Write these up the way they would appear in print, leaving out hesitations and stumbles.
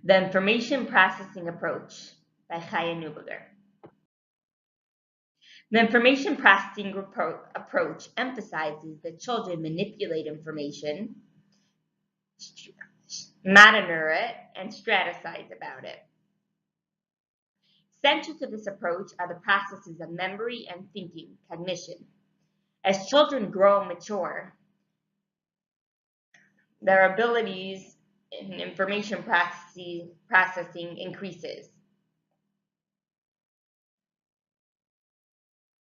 The Information Processing Approach by Chaya Neuberger. The information processing approach emphasizes that children manipulate information, monitor it, and strategize about it. Central to this approach are the processes of memory and thinking, cognition. As children grow and mature, their abilities in information processing increases.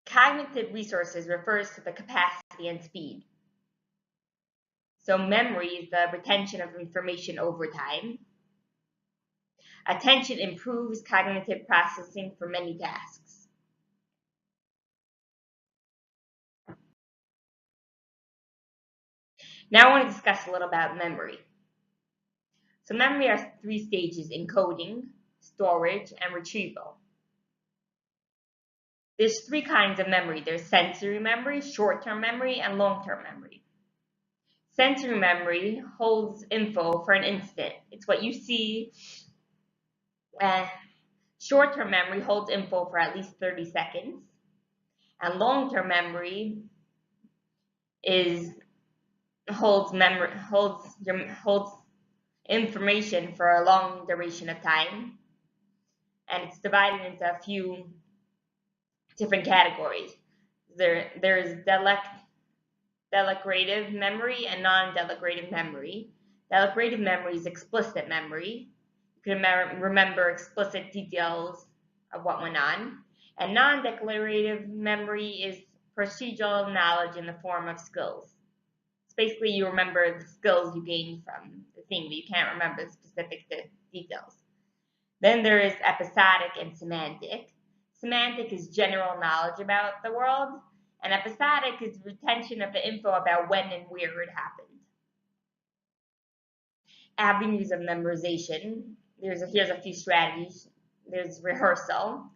Cognitive resources refers to the capacity and speed. So memory is the retention of information over time. Attention improves cognitive processing for many tasks. Now I want to discuss a little about memory. So memory has 3 stages: encoding, storage, and retrieval. There's 3 kinds of memory. There's sensory memory, short-term memory, and long-term memory. Sensory memory holds info for an instant. It's what you see. Short-term memory holds info for at least 30 seconds. And long-term memory holds information for a long duration of time, and it's divided into a few different categories. There's delegative memory and non-delegative memory. Delegative memory is explicit memory. You can remember explicit details of what went on. And non-declarative memory is procedural knowledge in the form of skills. It's basically you remember the skills you gained from the thing, but you can't remember the specific details. Then there is episodic and semantic. Semantic is general knowledge about the world, and episodic is retention of the info about when and where it happened. Avenues of memorization. Here's a few strategies. There's rehearsal,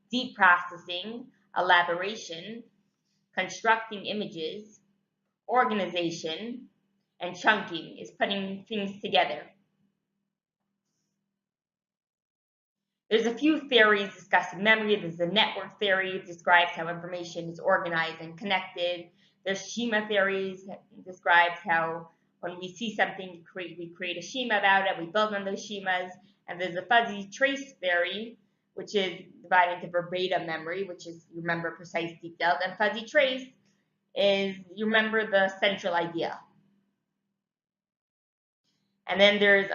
deep processing, elaboration, constructing images, organization, and chunking is putting things together. There's a few theories discussing memory. There's the network theory. It describes how information is organized and connected. There's schema theories that describes how when we see something, we create a schema about it. We build on those schemas. And there's a fuzzy trace theory, which is divided into verbatim memory, which is you remember precise details. And fuzzy trace is you remember the central idea. And then there's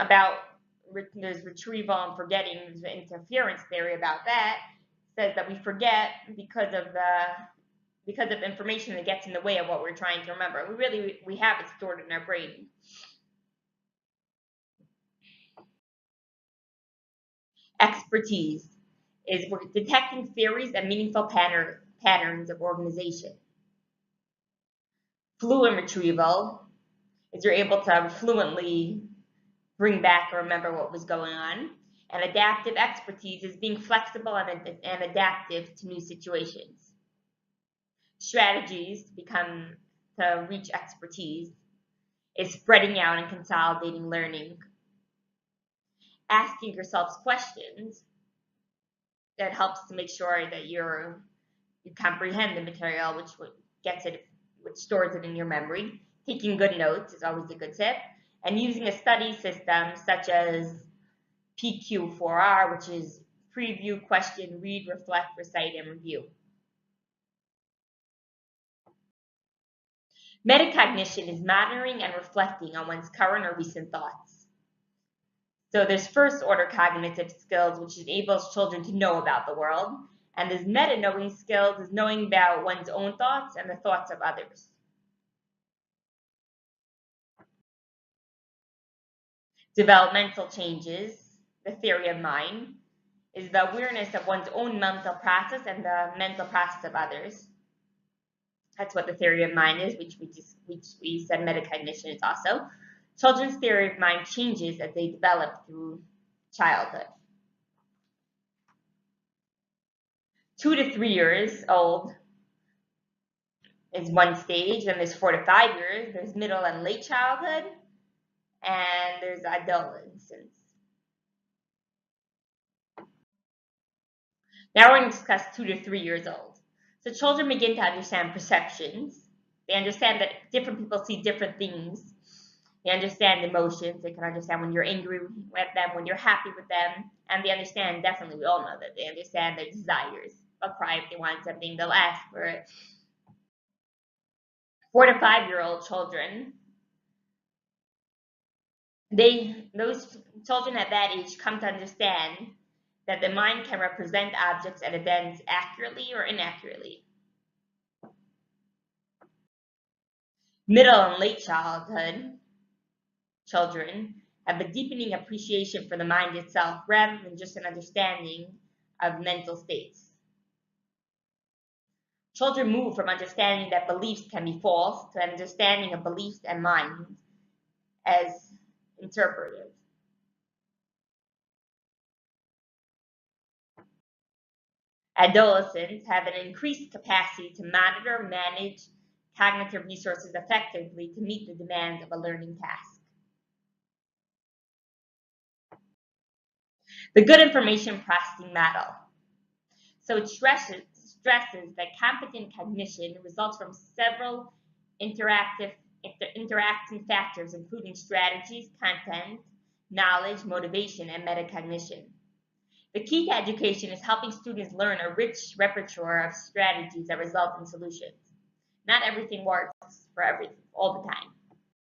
retrieval and forgetting. There's the interference theory about that. It says that we forget because of information that gets in the way of what we're trying to remember. We have it stored in our brain. Expertise is we're detecting theories and meaningful patterns of organization. Fluent retrieval is you're able to fluently bring back or remember what was going on. And adaptive expertise is being flexible and adaptive to new situations. Strategies to reach expertise is spreading out and consolidating learning. Asking yourselves questions that helps to make sure that you comprehend the material, which stores it in your memory. Taking good notes is always a good tip. And using a study system such as PQ4R, which is preview, question, read, reflect, recite, and review. Metacognition is monitoring and reflecting on one's current or recent thoughts. So there's first order cognitive skills, which enables children to know about the world. And there's meta-knowing skills, is knowing about one's own thoughts and the thoughts of others. Developmental changes, the theory of mind, is the awareness of one's own mental process and the mental process of others. That's what the theory of mind is, which we said metacognition is also. Children's theory of mind changes as they develop through childhood. 2 to 3 years old is one stage, then there's 4 to 5 years, there's middle and late childhood, and there's adolescence. Now we're going to discuss 2 to 3 years old. So children begin to understand perceptions. They understand that different people see different things. They understand emotions. They can understand when you're angry with them, when you're happy with them. And they understand, definitely, we all know that they understand their desires. They'll cry if they want something, they'll ask for it. 4 to 5 year old children, those children at that age come to understand that the mind can represent objects and events accurately or inaccurately. Middle and late childhood children have a deepening appreciation for the mind itself rather than just an understanding of mental states. Children move from understanding that beliefs can be false to understanding of beliefs and mind as interpretive. Adolescents have an increased capacity to monitor, manage cognitive resources effectively to meet the demands of a learning task. The good information processing model. So it stresses that competent cognition results from several interacting factors, including strategies, content, knowledge, motivation, and metacognition. The key to education is helping students learn a rich repertoire of strategies that result in solutions. Not everything works for everything all the time.